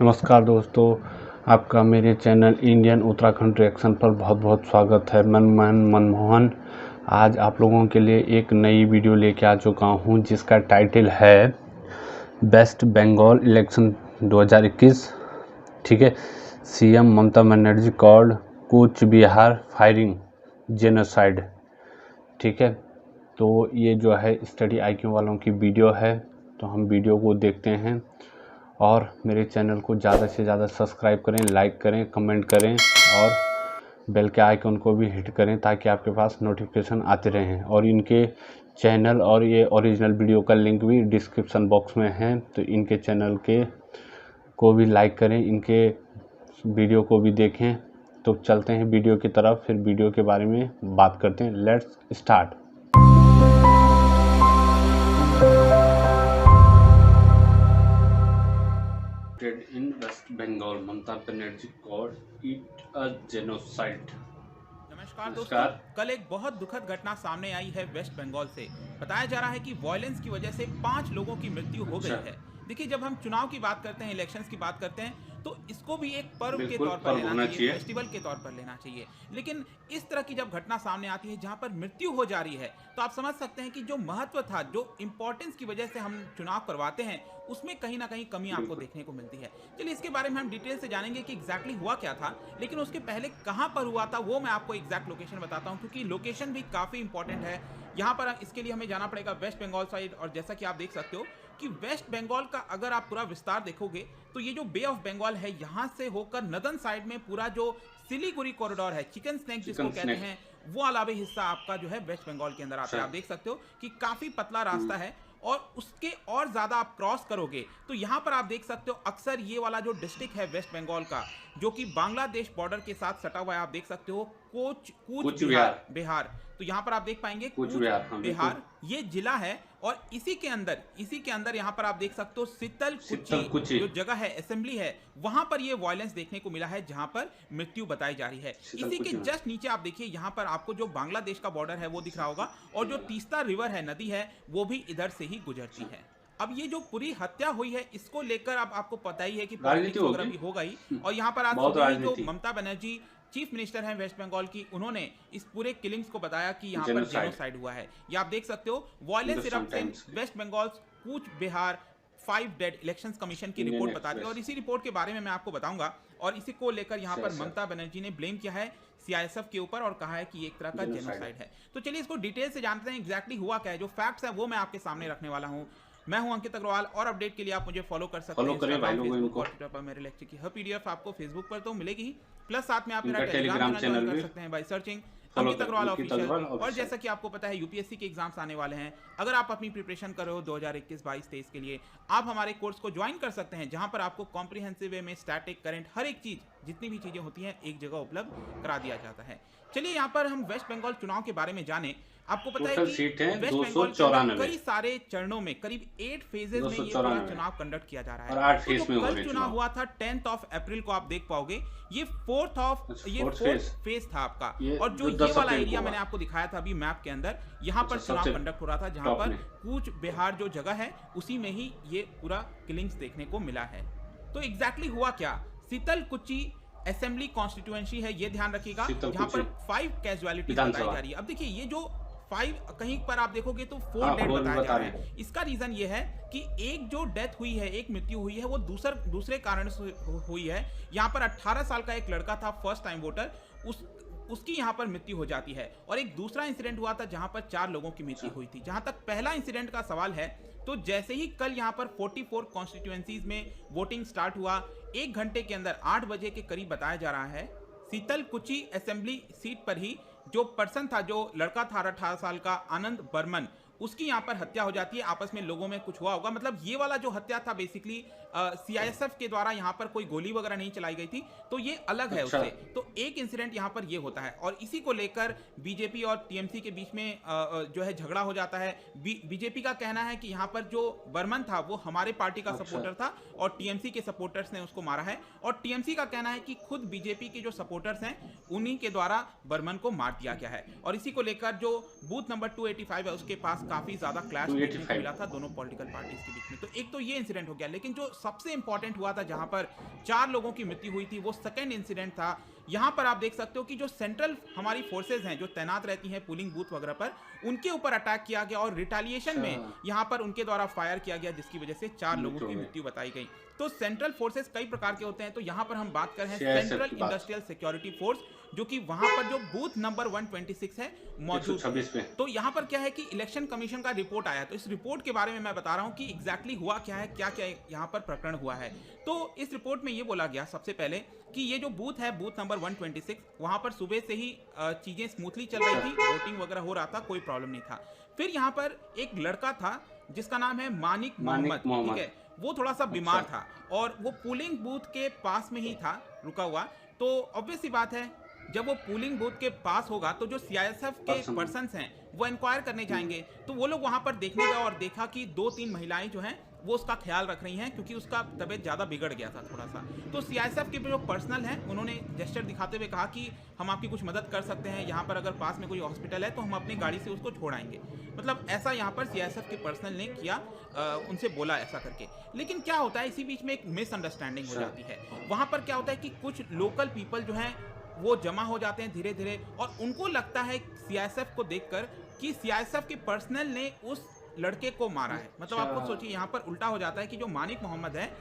नमस्कार दोस्तों, आपका मेरे चैनल इंडियन उत्तराखंड रिएक्शन पर बहुत बहुत स्वागत है। मनमोहन आज आप लोगों के लिए एक नई वीडियो लेके आ चुका हूं, जिसका टाइटल है वेस्ट बंगाल इलेक्शन 2021। ठीक है, CM Mamata Banerjee called Cooch Behar firing genocide. ठीक है, तो ये जो है स्टडी आईक्यू वालों की वीडियो है, तो हम वीडियो को देखते हैं और मेरे चैनल को ज़्यादा से ज़्यादा सब्सक्राइब करें, लाइक करें, कमेंट करें और बेल के आइकन को भी हिट करें ताकि आपके पास नोटिफिकेशन आते रहें। और इनके चैनल और ये ओरिजिनल वीडियो का लिंक भी डिस्क्रिप्शन बॉक्स में है, तो इनके चैनल के को भी लाइक करें, इनके वीडियो को भी देखें। तो चलते हैं वीडियो की तरफ, फिर वीडियो के बारे में बात करते हैं। Let's start. In West Bengal, Mamata Banerjee called it a genocide। नमस्कार दोस्तों, कल एक बहुत दुखद घटना सामने आई है वेस्ट बंगाल से। बताया जा रहा है कि वायलेंस की वजह से 5 लोगों की मृत्यु हो गई है। देखिए, जब हम चुनाव की बात करते हैं, इलेक्शंस की बात करते हैं, तो इसको भी एक पर्व के तौर पर लेना चाहिए, फेस्टिवल के तौर पर लेना चाहिए। लेकिन इस तरह की जब घटना सामने आती है जहां पर मृत्यु हो जा रही है, तो आप समझ सकते हैं कि जो महत्व था, जो इंपॉर्टेंस की वजह से हम चुनाव करवाते हैं, उसमें कहीं ना कहीं कमी आपको देखने को मिलती है। चलिए, इसके बारे में हम डिटेल से जानेंगे कि एग्जैक्टली हुआ क्या था। लेकिन उसके पहले कहां पर हुआ था वो मैं आपको एग्जैक्ट लोकेशन बताता हूं, क्योंकि लोकेशन भी काफी इंपॉर्टेंट है। यहाँ पर इसके लिए हमें जाना पड़ेगा वेस्ट बंगाल साइड। और जैसा कि आप देख सकते हो कि वेस्ट बंगाल का अगर आप पूरा विस्तार देखोगे तो ये जो बे ऑफ बंगाल है, यहाँ से होकर नदन साइड में पूरा जो सिलीगुड़ी कॉरिडोर है, चिकन स्नैक जिसको कहते हैं, वो वाला भी हिस्सा आपका जो है वेस्ट बंगाल के अंदर आता है। आप देख सकते हो कि काफी पतला रास्ता है और उसके और ज्यादा आप क्रॉस करोगे तो यहां पर आप देख सकते हो अक्सर ये वाला जो डिस्ट्रिक्ट है वेस्ट बंगाल का, जो कि बांग्लादेश बॉर्डर के साथ सटा हुआ है, आप देख सकते हो कूच बिहार। तो यहां पर आप देख पाएंगे कूच बिहार ये जिला है। और इसी के अंदर यहां पर आप देख सकते हो शीतल कुची जो जगह है, असेंबली है, वहां पर ये वायलेंस देखने को मिला है, जहां पर मृत्यु बताई जा रही है। इसी के जस्ट नीचे आप देखिए, यहां पर आपको जो बांग्लादेश का बॉर्डर है वो दिख रहा होगा, और जो तीस्ता रिवर है, नदी है, वो भी इधर से ही गुजरती है। अब ये जो पूरी हत्या हुई है, इसको लेकर अब आपको पता ही है कि पॉलिटिक्स वगैरह भी हो गई। और यहाँ पर आज सुबह जो ममता बनर्जी चीफ मिनिस्टर हैं वेस्ट बंगाल की, उन्होंने इस पूरे किलिंग्स को बताया कि यहाँ पर जेनोसाइड हुआ है। ये आप देख सकते हो, violence eruption waste Bengal Cooch Behar 5 dead elections commission की रिपोर्ट बताती है। और इसी रिपोर्ट के बारे में मैं आपको बताऊंगा, और इसी को लेकर यहाँ पर ममता बनर्जी ने ब्लेम किया है सीआईएसएफ के ऊपर और कहा है कि एक तरह का जेनोसाइड है। तो चलिए इसको डिटेल से जानते हैं, एग्जैक्टली हुआ क्या है। जो फैक्ट्स है वो मैं आपके सामने रखने वाला हूँ। मैं हूं अंकित अग्रवाल, और अपडेट के लिए आप मुझे फॉलो कर सकते हैं फेसबुक और ट्विटर पर। मेरे लेक्चर की हर पीडीएफ आपको फेसबुक पर तो मिलेगी ही, प्लस साथ में आप मेरा टेलीग्राम चैनल कर सकते हैं by searching Ankit Agarwal official. और जैसा कि आपको पता है, यूपीएससी के एग्जाम्स आने वाले हैं। अगर आप अपनी प्रिपरेशन कर रहे हो 2021, 22, 23 के लिए, आप हमारे कोर्स को ज्वाइन कर सकते हैं, जहां पर आपको कॉम्प्रिहेंसिव वे में स्टैटिक, करंट, हर एक चीज, जितनी भी चीजें होती हैं, एक जगह उपलब्ध करा दिया जाता है। चलिए यहाँ पर हम वेस्ट बंगाल चुनाव के बारे में जाने। आपको पता है कि वेस्ट बंगाल में कई सारे चरणों में, करीब 8 फेजेस में ये पूरा चुनाव कंडक्ट किया जा रहा है। और तो जो कल चुनाव हुआ था 10 अप्रैल को, आप देख पाओगे ये फोर्थ फेज था आपका। और जो ये वाला एरिया मैंने आपको दिखाया था अभी मैप के अंदर, यहाँ पर चुनाव कंडक्ट हो रहा था, जहां पर कूच बिहार जो जगह है, उसी में ही ये पूरा किलिंग्स देखने को मिला है। तो एग्जैक्टली हुआ क्या, शीतल कुची असेंबली कॉन्स्टिट्यूएंसी है, ये ध्यान रखिएगा, जहां पर 5 कैजुअलिटीज बताई जा रही है। अब देखिए, ये जो 5 कहीं पर आप देखोगे तो 4 डेथ बताया जा रहा है। इसका रीजन ये है कि एक जो डेथ हुई है, एक मृत्यु हुई है, वो दूसरे कारण से हुई है। यहाँ पर 18 साल का एक लड़का था, फर्स्ट टाइम वोटर, उसकी यहाँ पर मृत्यु हो जाती है। और एक दूसरा इंसिडेंट हुआ था जहां पर 4 लोगों की मृत्यु हुई थी। जहां तक पहला इंसिडेंट का सवाल है, तो जैसे ही कल यहाँ पर 44 कॉन्स्टिट्यूएंसीज में वोटिंग स्टार्ट हुआ, 1 घंटे के अंदर 8 बजे के करीब बताया जा रहा है, शीतल कुची असेंबली सीट पर ही जो पर्सन था, जो लड़का था 18 साल का आनंद बर्मन, उसकी यहाँ पर हत्या हो जाती है। आपस में लोगों में कुछ हुआ होगा, मतलब ये वाला जो हत्या था बेसिकली सीआईएसएफ के द्वारा, यहाँ पर कोई गोली वगैरह नहीं चलाई गई थी, तो ये अलग है उससे। तो एक इंसिडेंट यहाँ पर ये होता है, और इसी को लेकर बीजेपी और टीएमसी के बीच में जो है झगड़ा हो जाता है। बीजेपी का कहना है कि यहाँ पर जो बर्मन था वो हमारे पार्टी का सपोर्टर था, और टीएमसी के सपोर्टर्स ने उसको मारा है। और टीएमसी का कहना है कि खुद बीजेपी के जो सपोर्टर्स हैं, उन्हीं के द्वारा बर्मन को मार दिया गया है। और इसी को लेकर जो बूथ नंबर 285 है, उसके पास काफी ज्यादा क्लैश देखने को मिला था दोनों पॉलिटिकल पार्टीज के बीच में। तो एक तो ये इंसिडेंट हो गया। लेकिन जो सबसे इंपॉर्टेंट हुआ था, जहां पर 4 लोगों की मृत्यु हुई थी, वो सेकेंड इंसिडेंट था। यहां पर आप देख सकते हो कि जो सेंट्रल हमारी फोर्सेज हैं जो तैनात रहती हैं पोलिंग बूथ वगैरह पर, उनके ऊपर अटैक किया गया और रिटेलिएशन में यहां पर उनके द्वारा फायर किया गया, जिसकी वजह से 4 लोगों की मृत्यु बताई गई। तो सेंट्रल फोर्सेस कई प्रकार के होते हैं, तो यहां पर हम बात कर रहे हैं सेंट्रल इंडस्ट्रियल सिक्योरिटी फोर्स, जो कि वहां पर जो बूथ नंबर 126 है मौजूद है। तो यहां पर क्या है कि इलेक्शन कमीशन का रिपोर्ट आया, तो इस रिपोर्ट के बारे में मैं बता रहा हूं कि एग्जैक्टली हुआ क्या है, क्या क्या यहां पर प्रकरण हुआ है। तो इस रिपोर्ट में ये बोला गया सबसे पहले कि ये जो बूथ है, बूथ नंबर 126, वहां पर सुबह से ही चीजें स्मूथली चल रही थी, वोटिंग वगैरह हो रहा था, कोई प्रॉब्लम नहीं था। फिर यहाँ पर एक लड़का था जिसका नाम है मानिक मोहम्मद, ठीक है, वो थोड़ा सा बीमार था और वो पोलिंग बूथ के पास में ही था रुका हुआ। तो ऑब्वियस सी बात है, जब वो पोलिंग बूथ के पास होगा तो जो सीआईएसएफ के पर्सन्स हैं वो इंक्वायर करने जाएंगे। तो वो लोग वहां पर देखने गए और देखा कि 2-3 महिलाएं जो हैं वो उसका ख्याल रख रही हैं, क्योंकि उसका तबीयत ज़्यादा बिगड़ गया था थोड़ा सा। तो सीआईएसएफ के जो पर्सनल हैं उन्होंने जेस्चर दिखाते हुए कहा कि हम आपकी कुछ मदद कर सकते हैं, यहाँ पर अगर पास में कोई हॉस्पिटल है तो हम अपनी गाड़ी से उसको छोड़ाएंगे। मतलब ऐसा यहाँ पर सीआईएसएफ के पर्सनल ने किया, उनसे बोला ऐसा करके। लेकिन क्या होता है, इसी बीच में एक मिसअंडरस्टैंडिंग हो जाती है। वहाँ पर क्या होता है कि कुछ लोकल पीपल जो हैं वो जमा हो जाते हैं धीरे धीरे, और उनको लगता है सीआईएसएफ को देखकर कि सीआईएसएफ के पर्सनल ने उस लड़के को मारा है। मतलब आपको सोचिए, यहाँ पर उल्टा हो जाता है कि जो मानिक मोहम्मद है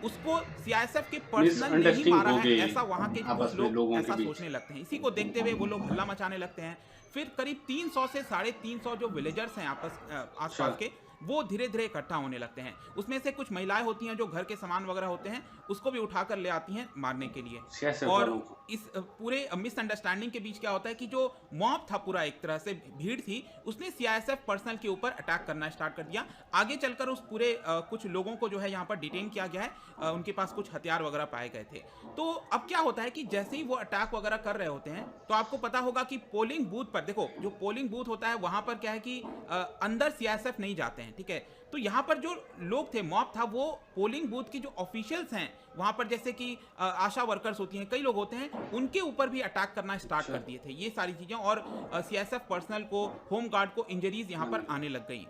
उसको सीआईएसएफ के पर्सनल ने ही मारा है, ऐसा वहाँ के कुछ लोग ऐसा सोचने लगते हैं। इसी को देखते हुए वो लोग हल्ला मचाने लगते हैं। फिर करीब 300 से 350 जो विलेजर्स हैं आसपास के, वो धीरे धीरे इकट्ठा होने लगते हैं। उसमें से कुछ महिलाएं होती हैं जो घर के सामान वगैरह होते हैं उसको भी उठाकर ले आती हैं मारने के लिए। और इस पूरे मिसअंडरस्टैंडिंग के बीच क्या होता है कि जो मॉब था, पूरा एक तरह से भीड़ थी, उसने सीआईएसएफ पर्सनल के ऊपर अटैक करना स्टार्ट कर दिया। आगे चलकर उस पूरे कुछ लोगों को जो है यहाँ पर डिटेन किया गया है, उनके पास कुछ हथियार वगैरह पाए गए थे। तो अब क्या होता है कि जैसे ही वो अटैक वगैरह कर रहे होते हैं, तो आपको पता होगा कि पोलिंग बूथ पर, देखो जो पोलिंग बूथ होता है वहां पर क्या है कि अंदर सीआईएसएफ नहीं जाते हैं, ठीक है। तो यहाँ पर जो लोग थे, मॉब था, वो पोलिंग बूथ की जो ऑफिशियल्स हैं वहाँ पर, जैसे कि आशा वर्कर्स होती हैं, कई लोग होते हैं, उनके ऊपर भी अटैक करना स्टार्ट कर दिए थे ये सारी चीज़ें। और सीआईएसएफ पर्सनल को, होम गार्ड को इंजरीज यहाँ पर आने लग गई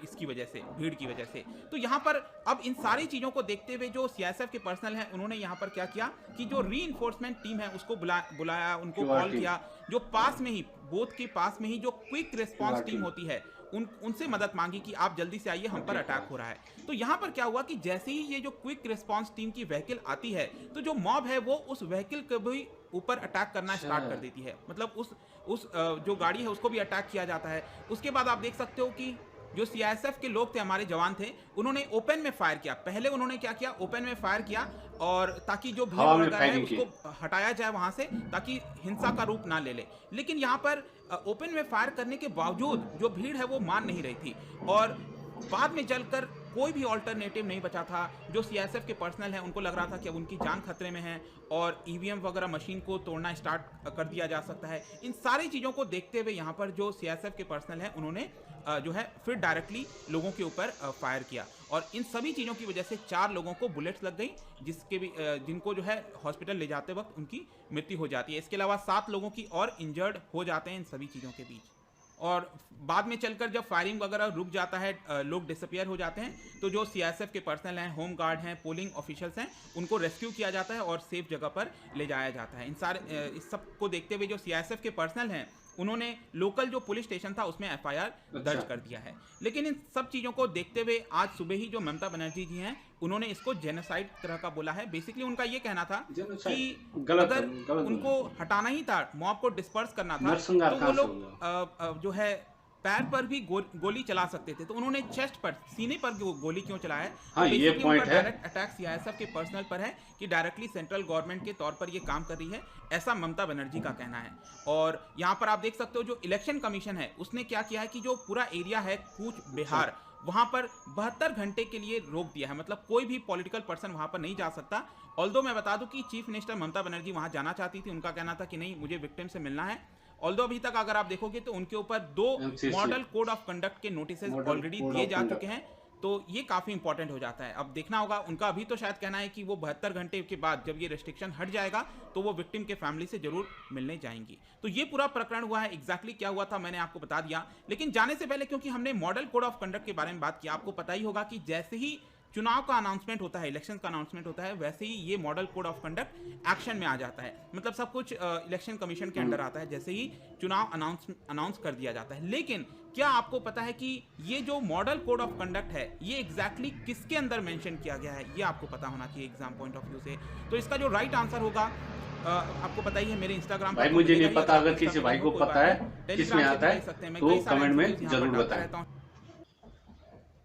इसकी वजह से, भीड़ की वजह से। तो यहाँ पर अब इन सारी चीज़ों को देखते हुए जो सीआईएसएफ के पर्सनल हैं उन्होंने यहाँ पर क्या किया कि जो री-इन्फोर्समेंट टीम है उसको बुलाया, उनको कॉल किया। जो पास में ही, बूथ के पास में ही जो क्विक रिस्पॉन्स टीम होती है, उनसे मदद मांगी कि आप जल्दी से आइए, हम पर अटैक हो रहा है। तो यहाँ पर क्या हुआ कि जैसे ही ये जो क्विक रिस्पांस टीम की व्हीकल आती है, तो जो मॉब है वो उस व्हीकल के भी ऊपर अटैक करना स्टार्ट कर देती है। मतलब उस जो गाड़ी है उसको भी अटैक किया जाता है। उसके बाद आप देख सकते हो कि जो सीआईएसएफ के लोग थे, हमारे जवान थे, उन्होंने ओपन में फायर किया। पहले उन्होंने क्या किया, ओपन में फायर किया, और ताकि जो भीड़ वगैरह है उसको हटाया जाए वहां से, ताकि हिंसा का रूप ना ले ले। लेकिन यहाँ पर ओपन में फायर करने के बावजूद जो भीड़ है वो मान नहीं रही थी, और बाद में चलकर कोई भी ऑल्टरनेटिव नहीं बचा था। जो सीआईएसएफ के पर्सनल हैं उनको लग रहा था कि अब उनकी जान खतरे में है, और ईवीएम वगैरह मशीन को तोड़ना स्टार्ट कर दिया जा सकता है। इन सारी चीज़ों को देखते हुए यहाँ पर जो सीआईएसएफ के पर्सनल हैं उन्होंने जो है फिर डायरेक्टली लोगों के ऊपर फायर किया, और इन सभी चीज़ों की वजह से 4 लोगों को बुलेट्स लग गई, जिनको जो है हॉस्पिटल ले जाते वक्त उनकी मृत्यु हो जाती है। इसके अलावा 7 लोगों की और इंजर्ड हो जाते हैं इन सभी चीज़ों के बीच। और बाद में चलकर जब फायरिंग वगैरह रुक जाता है, लोग डिसअपियर हो जाते हैं, तो जो सीआईएसएफ के पर्सनल हैं, होम गार्ड हैं, पोलिंग ऑफिशियल्स हैं, उनको रेस्क्यू किया जाता है और सेफ जगह पर ले जाया जाता है। इस सब को देखते हुए जो सीआईएसएफ के पर्सनल हैं उन्होंने लोकल जो पुलिस स्टेशन था उसमें एफआईआर दर्ज कर दिया है। लेकिन इन सब चीज़ों को देखते हुए आज सुबह ही जो ममता बनर्जी जी हैं उन्होंने इसको जेनोसाइड तरह का बोला है। बेसिकली उनका ये कहना था कि अगर उनको हटाना ही था, मॉब को डिस्पर्स करना था, तो वो लोग जो है पैर पर भी गोली चला सकते थे। तो उन्होंने चेस्ट पर, सीने पर गोली क्यों चलाया है? हाँ, ये पॉइंट है। डायरेक्ट अटैक सीआईएसएफ के पर्सनल पर है कि डायरेक्टली सेंट्रल गवर्नमेंट के तौर पर ये काम कर रही है, ऐसा ममता बनर्जी का कहना है। और यहाँ पर आप देख सकते हो जो इलेक्शन कमीशन है उसने क्या किया है कि जो पूरा एरिया है कूच बिहार, वहां पर 72 घंटे के लिए रोक दिया है। मतलब कोई भी पॉलिटिकल पर्सन वहां पर नहीं जा सकता। ऑल्दो मैं बता दूं कि चीफ मिनिस्टर ममता बनर्जी वहां जाना चाहती थी, उनका कहना था कि नहीं, मुझे विक्टिम से मिलना है। ऑल्दो अभी तक अगर आप देखोगे तो उनके ऊपर 2 मॉडल कोड ऑफ कंडक्ट के नोटिसेस ऑलरेडी दिए जा चुके हैं, तो ये काफ़ी इंपॉर्टेंट हो जाता है। अब देखना होगा, उनका अभी तो शायद कहना है कि वो 72 घंटे के बाद जब ये रेस्ट्रिक्शन हट जाएगा तो वो विक्टिम के फैमिली से जरूर मिलने जाएंगी। तो ये पूरा प्रकरण हुआ है। एग्जैक्टली क्या हुआ था मैंने आपको बता दिया। लेकिन जाने से पहले, क्योंकि हमने मॉडल कोड ऑफ कंडक्ट के बारे में बात की, आपको पता ही होगा कि जैसे ही चुनाव का अनाउंसमेंट होता है, इलेक्शन का अनाउंसमेंट होता है, वैसे ही ये model code of conduct action में आ जाता है। मतलब सब कुछ इलेक्शन कमीशन के अंडर आता है जैसे ही चुनाव अनाउंस कर दिया जाता है। लेकिन क्या आपको पता है कि ये जो मॉडल कोड ऑफ कंडक्ट है ये एग्जैक्टली किसके अंदर मेंशन किया गया है, ये आपको पता होना चाहिए एग्जाम पॉइंट ऑफ व्यू से। तो इसका जो राइट आंसर होगा, आपको पता ही है, मेरे इंस्टाग्राम भाई मुझे नहीं पता, अगर किसी भाई को पता है किसमें आता है तो कमेंट में जरूर बताएं।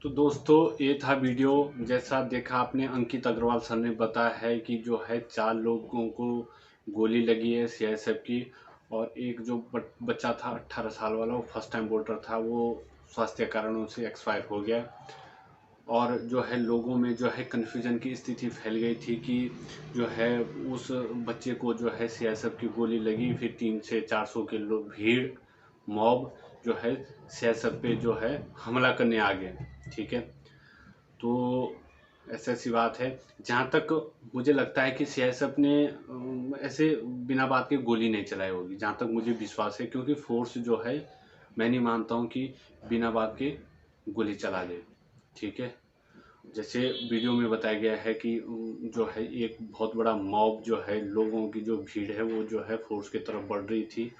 तो दोस्तों ये था वीडियो। जैसा देखा आपने, अंकित अग्रवाल सर ने बताया है कि जो है 4 लोगों को गोली लगी है सीआईएसएफ की, और एक जो बच्चा था 18 साल वाला, वो फर्स्ट टाइम वोटर था, वो स्वास्थ्य कारणों से एक्सपायर हो गया। और जो है लोगों में जो है कन्फ्यूजन की स्थिति फैल गई थी कि जो है उस बच्चे को जो है सीआईएसएफ की गोली लगी, फिर 300 से 400 के लोग भीड़ मॉब जो है सीआईएसएफ पे जो है हमला करने आ गए। ठीक है, तो ऐसी बात है। जहाँ तक मुझे लगता है कि सीआईएसएफ ने ऐसे बिना बात के गोली नहीं चलाई होगी, जहाँ तक मुझे विश्वास है, क्योंकि फोर्स जो है मैं नहीं मानता हूँ कि बिना बात के गोली चला दे। ठीक है, जैसे वीडियो में बताया गया है कि जो है एक बहुत बड़ा मॉब जो है, लोगों की जो भीड़ है वो जो है फोर्स की तरफ बढ़ रही थी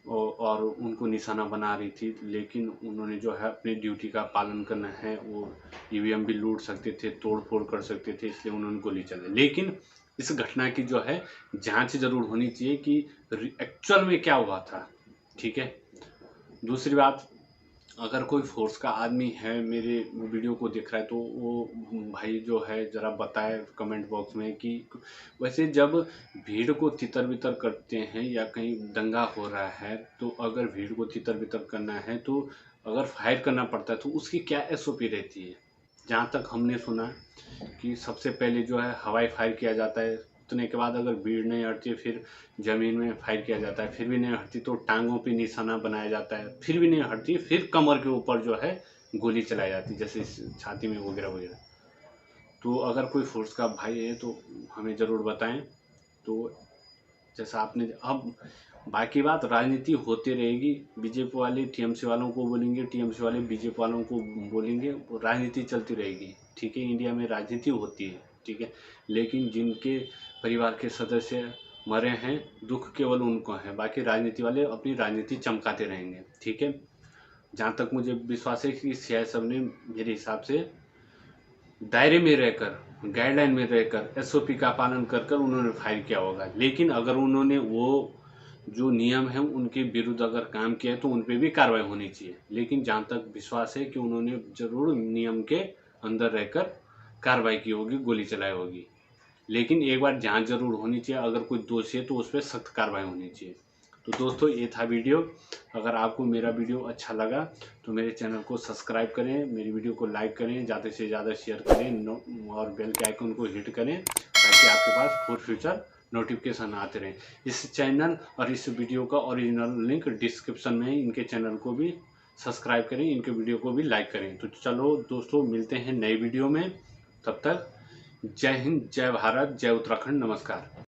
और उनको निशाना बना रही थी, लेकिन उन्होंने जो है अपनी ड्यूटी का पालन करना है, वो ईवीएम भी लूट सकते थे, तोड़ फोड़ कर सकते थे, इसलिए उन्होंने गोली चलाई। लेकिन इस घटना की जो है जांच जरूर होनी चाहिए कि एक्चुअल में क्या हुआ था। ठीक है, दूसरी बात, अगर कोई फोर्स का आदमी है मेरे वीडियो को देख रहा है तो वो भाई जो है ज़रा बताए कमेंट बॉक्स में कि वैसे जब भीड़ को तितर बितर करते हैं या कहीं दंगा हो रहा है, तो अगर भीड़ को तितर बितर करना है तो अगर फायर करना पड़ता है तो उसकी क्या एसओपी रहती है। जहाँ तक हमने सुना कि सबसे पहले जो है हवाई फायर किया जाता है, उतने के बाद अगर भीड़ नहीं हटती फिर ज़मीन में फायर किया जाता है, फिर भी नहीं हटती तो टांगों पे निशाना बनाया जाता है, फिर भी नहीं हटती फिर कमर के ऊपर जो है गोली चलाई जाती है, जैसे छाती में वगैरह वगैरह। तो अगर कोई फोर्स का भाई है तो हमें ज़रूर बताएं। तो जैसा आपने, अब बाकी बात राजनीति होती रहेगी, बीजेपी वाले टीएमसी वालों को बोलेंगे, टीएमसी वाले बीजेपी वालों को बोलेंगे, राजनीति चलती रहेगी। ठीक है, इंडिया में राजनीति होती है। ठीक है, लेकिन जिनके परिवार के सदस्य मरे हैं दुख केवल उनको है, बाकी राजनीति वाले अपनी राजनीति चमकाते रहेंगे। ठीक है, जहाँ तक मुझे विश्वास है कि सीआईएसएफ ने मेरे हिसाब से दायरे में रहकर, गाइडलाइन में रहकर, एसओपी का पालन कर कर उन्होंने फायर किया होगा। लेकिन अगर उन्होंने वो जो नियम है उनके विरुद्ध अगर काम किया है तो उन पर भी कार्रवाई होनी चाहिए। लेकिन जहाँ तक विश्वास है कि उन्होंने जरूर नियम के अंदर रहकर कार्रवाई की होगी, गोली चलाई होगी। लेकिन एक बार जांच जरूर होनी चाहिए, अगर कोई दोषी है तो उस पर सख्त कार्रवाई होनी चाहिए। तो दोस्तों ये था वीडियो। अगर आपको मेरा वीडियो अच्छा लगा तो मेरे चैनल को सब्सक्राइब करें, मेरी वीडियो को लाइक करें, ज़्यादा से ज़्यादा शेयर करें और बेल के आइकन को हिट करें ताकि आपके पास फॉर फ्यूचर नोटिफिकेशन आते रहें। इस चैनल और इस वीडियो का ओरिजिनल लिंक डिस्क्रिप्शन में है, इनके चैनल को भी सब्सक्राइब करें, इनके वीडियो को भी लाइक करें। तो चलो दोस्तों, मिलते हैं नए वीडियो में, तब तक जय हिंद, जय भारत, जय उत्तराखंड, नमस्कार।